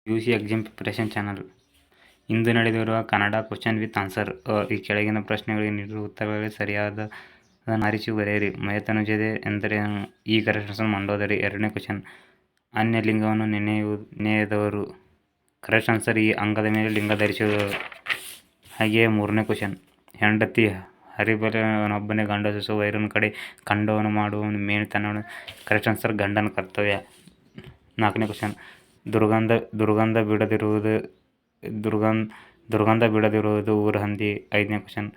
UG exam preparation channel. ಇಂದು ನಡೆದಿರುವ Kannada question with answer. ಈ ಕೆಳಗಿನ ಪ್ರಶ್ನೆಗಳಿಗೆ ನೀಡಿರುವ ಉತ್ತರಗಳಲ್ಲಿ ಸರಿಯಾದದನ್ನು ಆರಿಸಿ ಬರೆಯಿರಿ. ಮಯತನುಜತೆ ಎಂದರೇನು? ಈ ಕರೆಕ್ಟ್ ಆನ್ಸರ್ ಮಂಡೋದರಿ. ಎರಡನೇ ಕ್ವಶ್ಚನ್, ಅನ್ಯ ಲಿಂಗವನ್ನು ನೆನೆಯದವರು. ಕರೆಕ್ಟ್ ಆನ್ಸರ್ ಈ ಅಂಗದ ಮೇಲೆ ಲಿಂಗ ಧರಿಸಿದವರು. ಹಾಗೆಯೇ ಮೂರನೇ ಕ್ವಶ್ಚನ್, ಹೆಂಡತಿ ಹರಿಬಲನೊಬ್ಬನೇ ಗಂಡಸು ವೈರನ ಕಡೆ ಕಂಡವನು ಮಾಡುವವನು ಮೇಣಿತನ. ಕರೆಕ್ಟ್ ಆನ್ಸರ್ ಗಂಡನ ಕರ್ತವ್ಯ. ನಾಲ್ಕನೇ ಕ್ವಶ್ಚನ್, ದುರ್ಗಂಧ ಬಿಡದಿರುವುದು ಊರ ಹಂದಿ. ಐದನೇ ಕ್ವಶ್ಚನ್,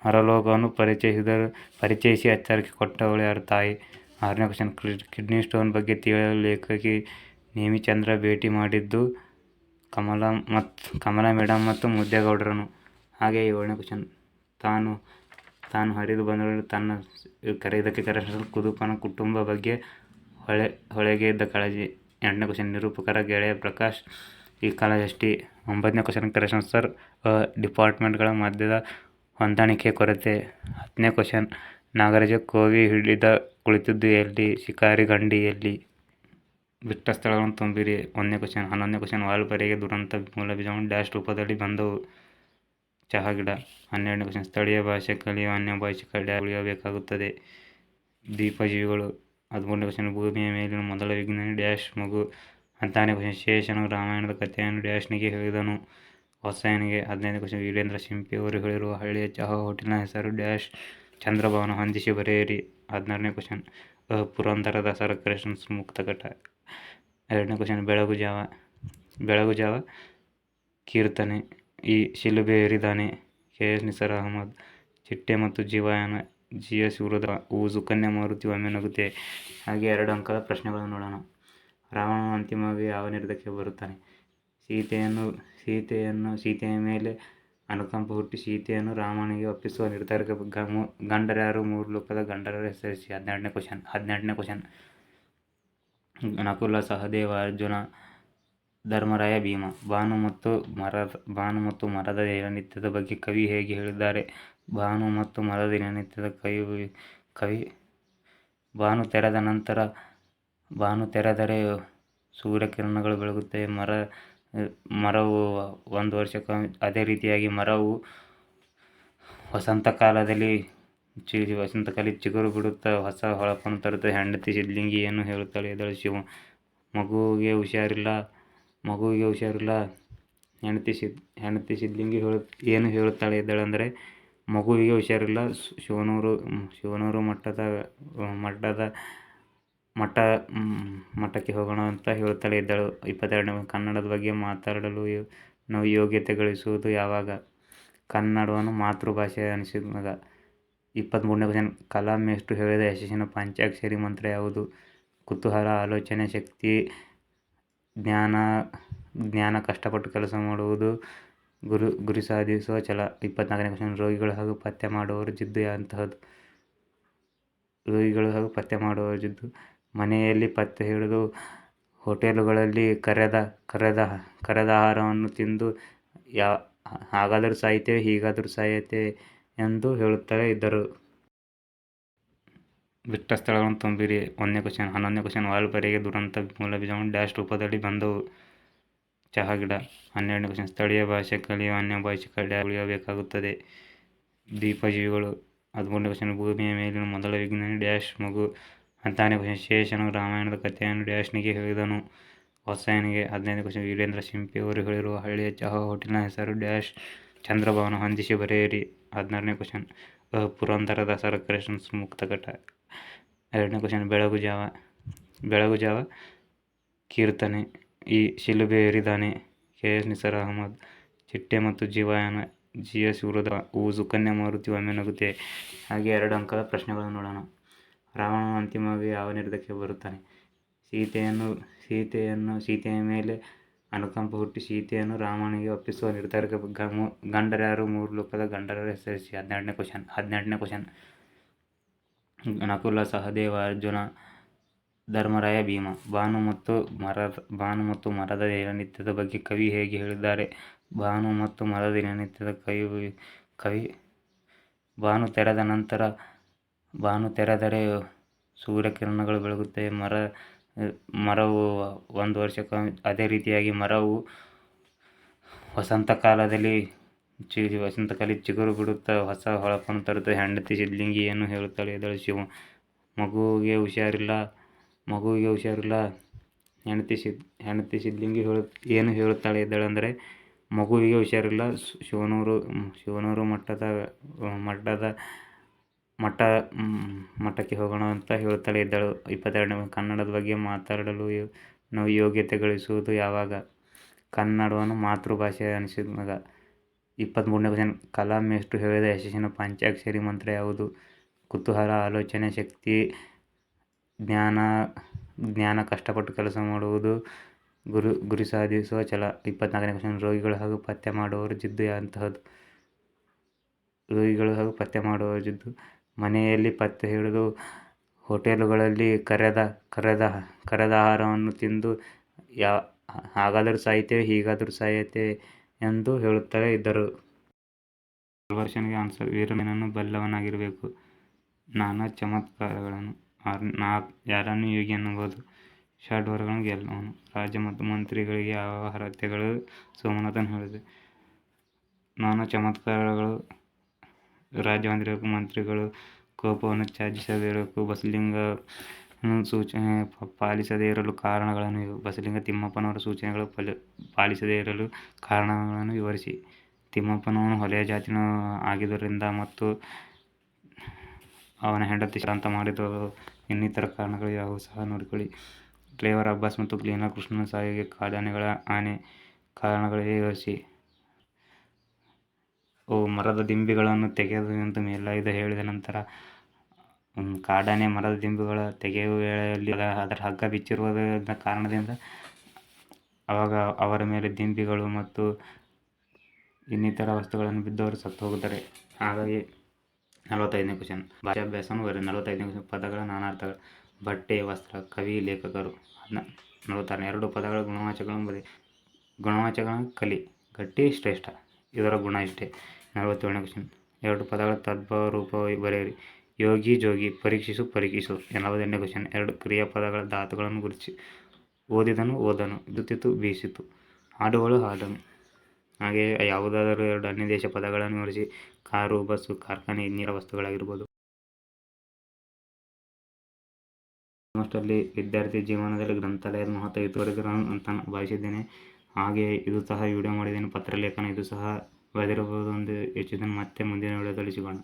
ಹರಲೋಕವನ್ನು ಪರಿಚಯಿಸಿ ಎಚ್ಚರಿಕೆ ಕೊಟ್ಟವಳು ಯಾರು? ತಾಯಿ. ಆರನೇ ಕ್ವಶ್ಚನ್, ಕಿಡ್ನಿ ಸ್ಟೋನ್ ಬಗ್ಗೆ ತಿಳಿಯಲು ಲೇಖಕಿ ನೇಮಿಚಂದ್ರ ಭೇಟಿ ಮಾಡಿದ್ದು ಕಮಲಾ ಮೇಡಮ್ ಮತ್ತು ಮುದ್ದೇಗೌಡರನ್ನು. ಹಾಗೆ ಏಳನೇ ಕ್ವಶ್ಚನ್, ತಾನು ಹರಿದು ಬಂದಳು ಇದಕ್ಕೆ ಕರೆಕ್ಟ್ ಆನ್ಸರ್ ಕುದುಪನ ಕುಟುಂಬ ಬಗ್ಗೆ ಹೊಳೆಗೆ ಇದ್ದ ಕಾಳಜಿ. ಎಂಟನೇ ಕ್ವಶ್ಚನ್, ನಿರೂಪಕರ ಗೆಳೆಯ ಪ್ರಕಾಶ್ ಈ ಕಾಳಜಿ. ಒಂಬತ್ತನೇ ಕ್ವಶ್ಚನ್ ಕರೆಕ್ಟ್ ಆನ್ಸರ್ ಡಿಪಾರ್ಟ್ಮೆಂಟ್ಗಳ ಮಧ್ಯದ ಹೊಂದಾಣಿಕೆ ಕೊರತೆ. ಹತ್ತನೇ ಕ್ವಶ್ಚನ್, ನಾಗರಾಜ ಕೋವಿ ಹಿಡಿದ ಕುಳಿತಿದ್ದು ಎಲ್ಲಿ? ಶಿಕಾರಿ ಗಂಡಿ ಎಲ್ಲಿ? ಬಿಟ್ಟ ಸ್ಥಳಗಳನ್ನು ತುಂಬಿರಿ. ಒಂದನೇ ಕ್ವಶ್ಚನ್. 11ನೇ ಕ್ವಶ್ಚನ್, ವಾಲ್ಪಾರೆಗೆ ದುರಂತ ಮೂಲ ಬೀಜಗಳು ಡ್ಯಾಶ್ ರೂಪದಲ್ಲಿ ಬಂದವು? ಚಹಾ ಗಿಡ. 12ನೇ ಕ್ವಶ್ಚನ್, ಸ್ಥಳೀಯ ಭಾಷೆ ಕಲಿಯುವ ಅನ್ಯ ಭಾಷಿಕ ಡ್ಯಾಶ್ ಉಳಿಯಬೇಕಾಗುತ್ತದೆ? ದ್ವೀಪಜೀವಿಗಳು. 13ನೇ ಕ್ವಶ್ಚನ್, ಭೂಮಿಯ ಮೇಲಿನ ಮೊದಲ ವಿಜ್ಞಾನಿ ಡ್ಯಾಶ್ ಮಗು? 14ನೇ ಕ್ವಶ್ಚನ್, ಶೇಷನು ರಾಮಾಯಣದ ಕಥೆಯನ್ನು ಡ್ಯಾಶ್ನಿಗೆ ಹೇಳಿದನು? ವಾತ್ಸಾಯನಿಗೆ. 15ನೇ ಕ್ವಶ್ಚನ್, ವೀರೇಂದ್ರ ಶಿಂಪಿಯವರು ಹೇಳಿರುವ ಹಳ್ಳಿಯ ಚಹಾ ಹೋಟೆಲಿನ ಹೆಸರು ಡ್ಯಾಶ್ ಚಂದ್ರಭವನ. ಹೊಂದಿಸಿ ಬರೆಯಿರಿ. 16ನೇ ಕ್ವಶ್ಚನ್, ಪುರಂದರದಾಸರ ಕರೆಕ್ಟ್ ಆನ್ಸರ್ ಮುಕ್ತಕಟ. 2ನೇ ಕ್ವಶ್ಚನ್, ಬೆಳಗು ಜಾವ ಕೀರ್ತನೆ ಈ ಶಿಲುಬೆ ಏರಿದಾನೆ? ಕೆ.ಎಸ್. ನಿಸಾರ್ ಅಹಮದ್. ಚಿಟ್ಟೆ ಮತ್ತು ಜೀವಯಾನ ಜಿ.ಎಸ್. ವಿರುದ್ಧ. ಸುಕನ್ಯಾ ಮಾರುತಿ ಒಮ್ಮೆ ನಗುತ್ತೆ. ಹಾಗೆ 2 ಅಂಕದ ಪ್ರಶ್ನೆಗಳನ್ನು ನೋಡೋಣ. ರಾವಣನು ಅಂತಿಮವಾಗಿ ಯಾವ ನಿರ್ಧಾರಕ್ಕೆ ಬರುತ್ತಾನೆ? ಸೀತೆಯ ಮೇಲೆ ಅನುಕಂಪ ಹುಟ್ಟಿ ಸೀತೆಯನ್ನು ರಾಮನಿಗೆ ಒಪ್ಪಿಸುವ ನಿರ್ಧಾರಕ್ಕೆ ಗಂಡರ್ಯಾರು? 3 ಲೋಕದ ಗಂಡರರ ಹೆಸರಿಸಿ. 18ನೇ ಕ್ವಶ್ಚನ್, ನಕುಲ ಸಹದೇವ ಅರ್ಜುನ ಧರ್ಮರಾಯ ಭೀಮ. ಭಾನು ಮತ್ತು ಮರದ ದಿನನಿತ್ಯದ ಬಗ್ಗೆ ಕವಿ ಹೇಗೆ ಹೇಳಿದ್ದಾರೆ? ಭಾನು ಮತ್ತು ಮರದ ದಿನನಿತ್ಯದ ಕವಿ ಭಾನು ತೆರೆದರೆ ಸೂರ್ಯಕಿರಣಗಳು ಬೆಳಗುತ್ತವೆ. ಮರವು 1 ವರ್ಷಕ್ಕೊಮ್ಮೆ. ಅದೇ ರೀತಿಯಾಗಿ ಮರವು ವಸಂತಕಾಲದಲ್ಲಿ ಚಿಗುರು ಬಿಡುತ್ತಾ ಹೊಸ ಹೊಳಪನ್ನು ತರುತ್ತದೆ. ಹೆಂಡತಿ ಸಿದ್ಲಿಂಗಿ ಏನು ಹೇಳುತ್ತಾಳೆ ಎದ್ದೇಳು ಶಿವ. ಮಗುವಿಗೆ ಹುಷಾರಿಲ್ಲ. ಹೆಂಡತಿ ಸಿದ್ಲಿಂಗಿ ಏನು ಹೇಳುತ್ತಾಳೆ ಎದ್ದೇಳು ಅಂದರೆ, ಮಗುವಿಗೆ ಹುಷಾರಿಲ್ಲ, ಶಿವನೂರು ಮಠಕ್ಕೆ ಹೋಗೋಣ ಅಂತ ಹೇಳುತ್ತಾಳೆ ಎದ್ದೇಳು. 22ನೇ, ಕನ್ನಡದ ಬಗ್ಗೆ ಮಾತಾಡಲು ಯೋಗ್ಯತೆ ಗಳಿಸುವುದು ಯಾವಾಗ? ಕನ್ನಡವನ್ನು ಮಾತೃಭಾಷೆ ಅನಿಸಿದಾಗ. 23ನೇ ಕ್ವಶ್ಚನ್, ಕಲಾಂ ಮೇಷ್ಟ್ರು ಹೇಳಿದ ಯಶಸ್ಸಿನ ಪಂಚಾಕ್ಷರಿ ಮಂತ್ರ ಯಾವುದು? ಕುತೂಹಲ, ಆಲೋಚನೆ ಶಕ್ತಿ, ಜ್ಞಾನ, ಕಷ್ಟಪಟ್ಟು ಕೆಲಸ ಮಾಡುವುದು, ಗುರಿ ಸಾಧಿಸುವ ಛಲ. 24ನೇ ಕ್ವಶ್ಚನ್, ರೋಗಿಗಳು ಹಾಗೂ ಪಥ್ಯ ಮಾಡುವವರ ಜಿದ್ದು ಎಂತಹದ್ದು? ಮನೆಯಲ್ಲಿ ಪಥ್ಯ ಹಿಡಿದು ಹೋಟೆಲುಗಳಲ್ಲಿ ಕರೆದ ಆಹಾರವನ್ನು ತಿಂದು ಹಾಗಾದರೂ ಸಾಯುತ್ತೇವೆ ಹೀಗಾದರೂ ಸಾಯುತ್ತೇವೆ ಎಂದು ಹೇಳುತ್ತಲೇ ಇದ್ದರು. ಬಿಟ್ಟ ಸ್ಥಳಗಳನ್ನು ತುಂಬಿರಿ. 1ನೇ ಕ್ವಶ್ಚನ್. 11ನೇ ಕ್ವಶ್ಚನ್, ವಾಲ್ಪಾರೆಗೆ ದುರಂತ ಮೂಲ ಬೀಜಗಳು ಡ್ಯಾಶ್ ರೂಪದಲ್ಲಿ ಬಂದವು? ಚಹಾ ಗಿಡ. 12ನೇ ಕ್ವಶ್ಚನ್, ಸ್ಥಳೀಯ ಭಾಷೆ ಕಲಿಯುವ ಅನ್ಯ ಭಾಷಿಕ ಡ್ಯಾಶ್ ಉಳಿಯಬೇಕಾಗುತ್ತದೆ? ದ್ವೀಪಜೀವಿಗಳು. 13ನೇ ಕ್ವಶ್ಚನ್, ಭೂಮಿಯ ಮೇಲಿನ ಮೊದಲ ವಿಜ್ಞಾನಿ ಡ್ಯಾಶ್ ಮಗು? 14ನೇ ಕ್ವಶ್ಚನ್, ಶೇಷನು ರಾಮಾಯಣದ ಕಥೆಯನ್ನು ಡ್ಯಾಶ್ನಿಗೆ ಹೇಳಿದನು? ವಾತ್ಸಾಯನಿಗೆ. 15ನೇ ಕ್ವಶ್ಚನ್, ವೀರೇಂದ್ರ ಶಿಂಪಿಯವರು ಹೇಳಿರುವ ಹಳ್ಳಿಯ ಚಹಾ ಹೋಟೆಲಿನ ಹೆಸರು ಡ್ಯಾಶ್ ಚಂದ್ರಭವನ. ಹೊಂದಿಸಿ ಬರೆಯಿರಿ. 16ನೇ ಕ್ವಶ್ಚನ್, ಪುರಂದರದಾಸರ ಕರೆಕ್ಟ್ ಆನ್ಸರ್ ಮುಕ್ತಕಟ. 2ನೇ ಕ್ವಶ್ಚನ್, ಬೆಳಗು ಜಾವ ಕೀರ್ತನೆ ಈ ಶಿಲುಬೆ ಏರಿದಾನೆ? ಕೆ.ಎಸ್. ನಿಸಾರ್ ಅಹಮದ್. ಚಿಟ್ಟೆ ಮತ್ತು ಜೀವಯಾನ ಜಿ.ಎಸ್. ವಿರುದ್ಧ. ಸುಕನ್ಯಾ ಮಾರುತಿ ಒಮ್ಮೆ ನಗುತ್ತೆ. ಹಾಗೆ 2 ಅಂಕದ ಪ್ರಶ್ನೆಗಳನ್ನು ನೋಡೋಣ. ರಾವಣನು ಅಂತಿಮವಾಗಿ ಯಾವ ನಿರ್ಧಾರಕ್ಕೆ ಬರುತ್ತಾನೆ? ಸೀತೆಯ ಮೇಲೆ ಅನುಕಂಪ ಹುಟ್ಟಿ ಸೀತೆಯನ್ನು ರಾಮನಿಗೆ ಒಪ್ಪಿಸುವ ನಿರ್ಧಾರಕ್ಕೆ ಗಂಡರ್ಯಾರು? 3 ಲೋಕದ ಗಂಡರರ ಹೆಸರಿಸಿ. 18ನೇ ಕ್ವಶ್ಚನ್, ನಕುಲ ಸಹದೇವ ಅರ್ಜುನ ಧರ್ಮರಾಯ ಭೀಮ. ಭಾನು ಮತ್ತು ಮರದ ದಿನನಿತ್ಯದ ಬಗ್ಗೆ ಕವಿ ಹೇಗೆ ಹೇಳಿದ್ದಾರೆ? ಭಾನು ಮತ್ತು ಮರದ ದಿನನಿತ್ಯದ ಕವಿ ಭಾನು ತೆರೆದರೆ ಸೂರ್ಯಕಿರಣಗಳು ಬೆಳಗುತ್ತವೆ. ಮರವು 1 ವರ್ಷಕ್ಕೊಮ್ಮೆ ಅದೇ ರೀತಿಯಾಗಿ ಮರವು ವಸಂತ ಕಾಲದಲ್ಲಿ ಚಿಗುರು ಬಿಡುತ್ತಾ ಹೊಸ ಹೊಳಪನ್ನು ತರುತ್ತದೆ. ಹೆಂಡತಿ ಸಿದ್ಲಿಂಗಿ ಏನು ಹೇಳುತ್ತಾಳೆ ಎದ್ದೇಳು ಮಗುವಿಗೆ ಹುಷಾರಿಲ್ಲ. ಹೆಂಡತಿ ಸಿದ್ಲಿಂಗಿ ಏನು ಹೇಳುತ್ತಾಳೆ ಎದ್ದೇಳೆಂದರೆ ಮಗುವಿಗೆ ಹುಷಾರಿಲ್ಲ. ಶಿವನೂರು ಮಠಕ್ಕೆ ಹೋಗೋಣ ಅಂತ ಹೇಳುತ್ತಾಳೆ ಎದ್ದೇಳು. 22ನೇ ಕನ್ನಡದ ಬಗ್ಗೆ ಮಾತಾಡಲು ಯೋಗ್ಯತೆ ಗಳಿಸುವುದು ಯಾವಾಗ? ಕನ್ನಡವನ್ನು ಮಾತೃಭಾಷೆ ಅನಿಸಿದಾಗ. 23ನೇ ಕ್ವಶ್ಚನ್. ಕಲಾಂ ಮೇಷ್ಟ್ರು ಹೇಳಿದ ಯಶಸ್ಸಿನ ಪಂಚಾಕ್ಷರಿ ಮಂತ್ರ ಯಾವುದು? ಕುತೂಹಲ, ಆಲೋಚನೆ ಶಕ್ತಿ, ಜ್ಞಾನ, ಕಷ್ಟಪಟ್ಟು ಕೆಲಸ ಮಾಡುವುದು, ಗುರಿ ಸಾಧಿಸುವ ಛಲ. 24ನೇ ಕ್ವಶ್ಚನ್. ರೋಗಿಗಳು ಹಾಗೂ ಪಥ್ಯ ಮಾಡುವವರ ಜಿದ್ದು ಎಂತಹದ್ದು? ಮನೆಯಲ್ಲಿ ಪಥ್ಯ ಹಿಡಿದು ಹೋಟೆಲುಗಳಲ್ಲಿ ಕರೆದ ಆಹಾರವನ್ನು ತಿಂದು ಹಾಗಾದರೂ ಸಾಯುತ್ತೇವೆ ಹೀಗಾದರೂ ಸಾಯುತ್ತೇವೆ ಎಂದು ಹೇಳುತ್ತಲೇ ಇದ್ದರು. ವರ್ಷನ್ಗೆ ಆನ್ಸರ್. ವೀರನನ್ನು ಬಲ್ಲವನಾಗಿರಬೇಕು. ನಾನಾ ಚಮತ್ಕಾರಗಳನ್ನು. ಯಾರನ್ನು ಯೋಗಿ ಎನ್ನಬಹುದು? ಷಡ್ವರ್ಗಗಳನ್ನು ಗೆಲ್ಲುವವನು. ರಾಜ್ಯ ಮತ್ತು ಮಂತ್ರಿಗಳಿಗೆ ಯಾವ ಅರ್ಹತೆಗಳು? ಸೋಮನಾಥನ್ ಹೇಳಿದೆ. ನಾನಾ ಚಮತ್ಕಾರಗಳು. ರಾಜ್ಯ ಹೊಂದಿರಬೇಕು. ಮಂತ್ರಿಗಳು ಕೋಪವನ್ನು ತ್ಯಜಿಸದಿರಬೇಕು. ಬಸಲಿಂಗನ ಸೂಚನೆ ಪಾಲಿಸದೇ ಇರಲು ಕಾರಣಗಳನ್ನು ಬಸಲಿಂಗ ತಿಮ್ಮಪ್ಪನವರ ಸೂಚನೆಗಳು ಪಾಲಿಸದೇ ಇರಲು ಕಾರಣಗಳನ್ನು ವಿವರಿಸಿ. ತಿಮ್ಮಪ್ಪನವನು ಹೊಲೆಯ ಜಾತಿನ ಆಗಿದ್ದುದರಿಂದ ಮತ್ತು ಅವನ ಹೆಂಡತಿ ಶ್ರಾಂತ ಮಾಡಿದಳು. ಇನ್ನಿತರ ಕಾರಣಗಳು ಯಾವುವು ಸಹ ನೋಡಿಕೊಳ್ಳಿ. ಡ್ರೈವರ್ ಅಬ್ಬಾಸ್ ಮತ್ತು ಕ್ಲೀನರ್ ಕೃಷ್ಣನ ಸಾವಿಗೆ ಕಾಡಾನೆಗಳ ಕಾರಣಗಳಿಗೆ ವಿವರಿಸಿ. ಮರದ ದಿಂಬಿಗಳನ್ನು ತೆಗೆದು ಎಂದು ಮೇಲಾಯುಧ ಹೇಳಿದ ನಂತರ ಕಾಡಾನೆ ಮರದ ದಿಂಬುಗಳ ತೆಗೆಯುವ ವೇಳೆಯಲ್ಲಿ ಅದರ ಹಗ್ಗ ಬಿಚ್ಚಿರುವ ಕಾರಣದಿಂದ ಆವಾಗ ಅವರ ಮೇಲೆ ದಿಂಬಿಗಳು ಮತ್ತು ಇನ್ನಿತರ ವಸ್ತುಗಳನ್ನು ಬಿದ್ದವರು ಸತ್ತು ಹೋಗುತ್ತಾರೆ. ಹಾಗಾಗಿ 45ನೇ ಕ್ವಶ್ಚನ್. ಭಾಷಾಭ್ಯಾಸವನ್ನು ಬರೆಯಿರಿ. 45ನೇ ಕ್ವಶ್ಚನ್. ಪದಗಳ ನಾನಾರ್ಥಗಳು. ಬಟ್ಟೆ, ವಸ್ತ್ರ, ಕವಿ, ಲೇಖಕರು. 46. 2 ಪದಗಳ ಗುಣವಾಚಕಗಳನ್ನು ಬರೆಯಿರಿ. ಗುಣವಾಚಕಗಳನ್ನು ಕಲಿ, ಗಟ್ಟಿ, ಶ್ರೇಷ್ಠ. ಇದರ ಗುಣ ಇಷ್ಟೇ. 47ನೇ ಕ್ವಶ್ಚನ್. 2 ಪದಗಳ ತದ್ಭವ ರೂಪ ಬರೆಯಿರಿ. ಯೋಗಿ, ಜೋಗಿ, ಪರೀಕ್ಷಿಸು, ಪರಿಕಿಸು. 48ನೇ ಕ್ವಶ್ಚನ್. 2 ಕ್ರಿಯಾಪದಗಳ ಧಾತುಗಳನ್ನು ಗುರುತಿಸಿ. ಓದಿದನು, ಓದನು. ಬೀಸುತ್ತಿತ್ತು, ಬೀಸಿತು. ಹಾಡುಗಳು, ಹಾಡನು. ಹಾಗೆಯೇ ಯಾವುದಾದರೂ 2 ಅನ್ಯದೇಶ ಪದಗಳನ್ನು ವಿವರಿಸಿ. ಕಾರು, ಬಸ್ಸು, ಕಾರ್ಖಾನೆ, ಇನ್ನಿತರ ವಸ್ತುಗಳಾಗಿರಬಹುದು. ಆಲ್ಮೋಸ್ಟಲ್ಲಿ ವಿದ್ಯಾರ್ಥಿ ಜೀವನದಲ್ಲಿ ಗ್ರಂಥಾಲಯದ ಮಹತ್ವ ಇದುವರೆಗೂ ಅಂತ ಭಾವಿಸಿದ್ದೇನೆ. ಹಾಗೆಯೇ ಇದು ಸಹ ವಿಡಿಯೋ ಮಾಡಿದ್ದೇನೆ. ಪತ್ರಲೇಖನ ಇದು ಸಹ ಬರೆದಿರಬಹುದು ಎಂದು ಯೋಚಿಸಿದ್ದೇನೆ. ಮತ್ತೆ ಮುಂದಿನ ವಿಡಿಯೋದಲ್ಲಿ ಸಿಗೋಣ.